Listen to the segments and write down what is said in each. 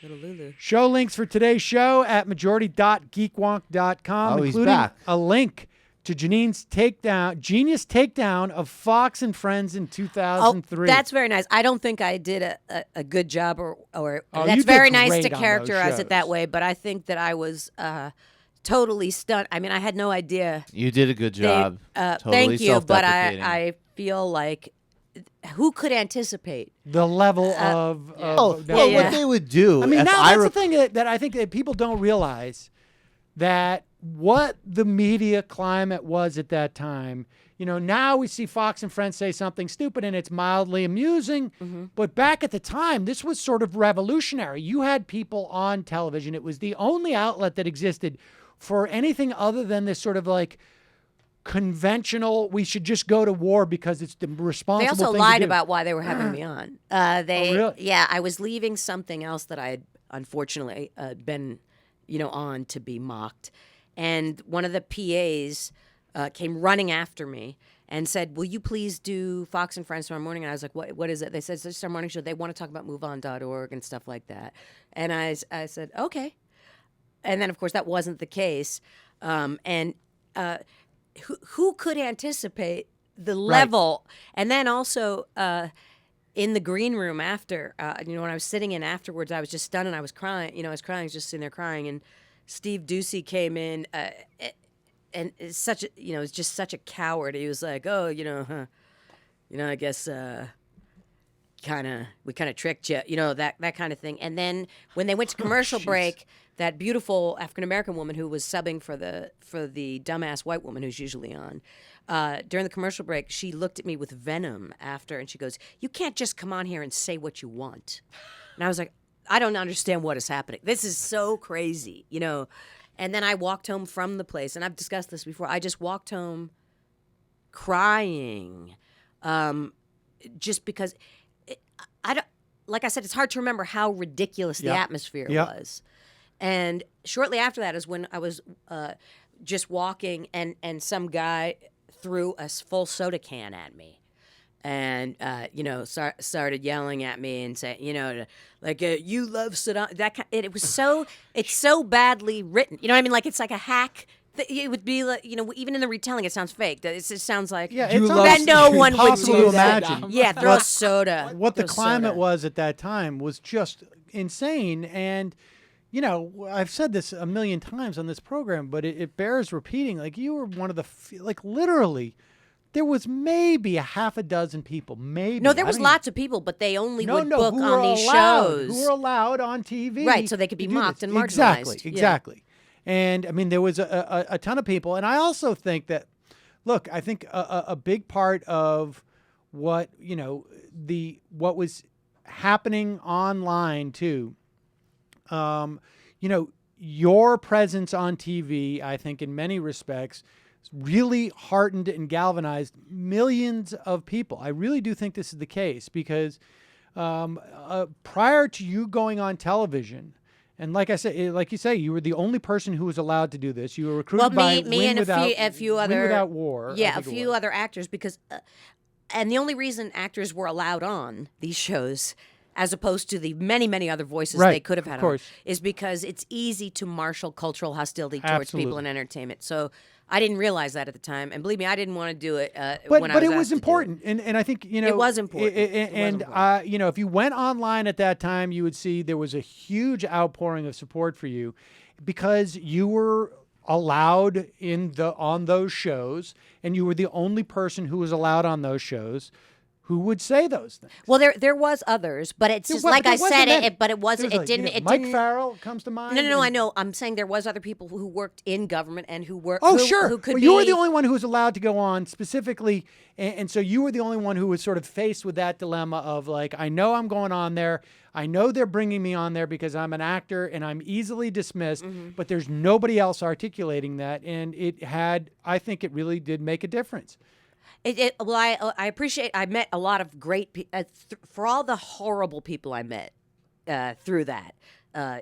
Little Lulu. Show links for today's show at majority.geekwonk.com, including a link to Janine's genius takedown of Fox and Friends in 2003. Oh, that's very nice. I don't think I did a good job, or you that's did very nice great to on those characterize it that shows. way. But I think that I was totally stunned. I mean, I had no idea. You did a good job. Totally thank you, but self-deprecating. I feel like who could anticipate The level of what they would do. I mean, if now that's the thing that I think that people don't realize, that what the media climate was at that time. Now we see Fox and Friends say something stupid and it's mildly amusing. But back at the time, this was sort of revolutionary. You had people on television. It was the only outlet that existed for anything other than this sort of like conventional, we should just go to war because it's the responsible They also thing lied to do. about why they were having me on. Really? Yeah, I was leaving something else that I had unfortunately been, on to be mocked. And one of the PAs came running after me and said, "Will you please do Fox and Friends tomorrow morning?" And I was like, "What is it?" They said, "It's just our morning show. They want to talk about MoveOn.org and stuff like that." And I said, "Okay." And then, of course, that wasn't the case. Who could anticipate the level? And then also in the green room after, when I was sitting in afterwards, I was just stunned and I was crying. I was crying, I was just sitting there crying. And Steve Ducey came in and is such a, is just such a coward. He was like, "Oh, I guess we kind of tricked you, that kind of thing." And then when they went to commercial break, that beautiful African American woman who was subbing for the dumbass white woman who's usually on, during the commercial break, she looked at me with venom after, and she goes, "You can't just come on here and say what you want." And I was like, I don't understand what is happening. This is so crazy, And then I walked home from the place, and I've discussed this before. I just walked home crying, just because I don't. Like I said, it's hard to remember how ridiculous the atmosphere was. And shortly after that is when I was just walking, and some guy threw a full soda can at me. And, started yelling at me and saying, you love Saddam. It's so badly written. You know what I mean? Like, it's like a hack. It would be like, even in the retelling, it sounds fake. It just sounds like that no one would do that. Yeah, throw soda. What the climate was at that time was just insane. And, I've said this a million times on this program, but it bears repeating. Like, you were one of the, literally, there was maybe a half a dozen people, maybe. No, there was lots of people, but they only would book who on were these allowed, shows. Who were allowed on TV. Right, so they could be mocked and marginalized. Exactly. And, I mean, there was a ton of people. And I also think that, look, I think a big part of what, what was happening online, too, your presence on TV, I think, in many respects, really heartened and galvanized millions of people. I really do think this is the case because prior to you going on television, and like I said, like you say, you were the only person who was allowed to do this. You were recruited by me and a few other Win Without War. Yeah, a few other actors because, and the only reason actors were allowed on these shows, as opposed to the many, many other voices they could have had on, is because it's easy to marshal cultural hostility towards people in entertainment. So I didn't realize that at the time, and believe me, I didn't want to do it. But it was important, and I think it was important. If you went online at that time, you would see there was a huge outpouring of support for you because you were allowed on those shows, and you were the only person who was allowed on those shows who would say those things. Well, there was others, but it's just like I said, but it wasn't. It didn't. Mike Farrell comes to mind. No. I know. I'm saying there was other people who worked in government and who were. Sure. Who could you were the only one who was allowed to go on specifically, and so you were the only one who was sort of faced with that dilemma of like, I know I'm going on there. I know they're bringing me on there because I'm an actor and I'm easily dismissed, but there's nobody else articulating that, and I think it really did make a difference. I appreciate. I met a lot of great people. For all the horrible people I met through that,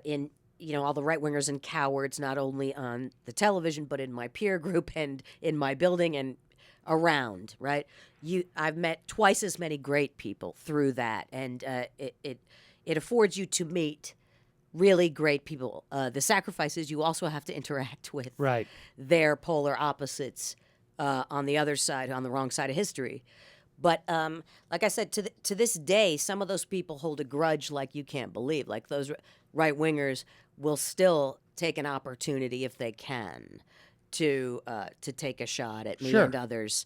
in all the right wingers and cowards, not only on the television but in my peer group and in my building and around. Right, I've met twice as many great people through that, and it affords you to meet really great people. The sacrifices you also have to interact with Right. their polar opposites on the other side, on the wrong side of history. But like I said, to this day, some of those people hold a grudge like you can't believe. Like those right wingers will still take an opportunity if they can to take a shot at me Sure. and others.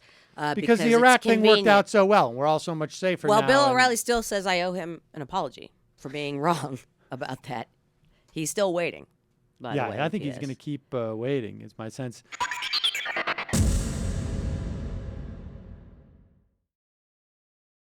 Because the it's Iraq thing worked convenient. out so well, and we're all so much safer Well, now. Bill and- O'Reilly still says I owe him an apology for being wrong about that. He's still waiting. By the way, I think he he's is. going to keep waiting, is my sense.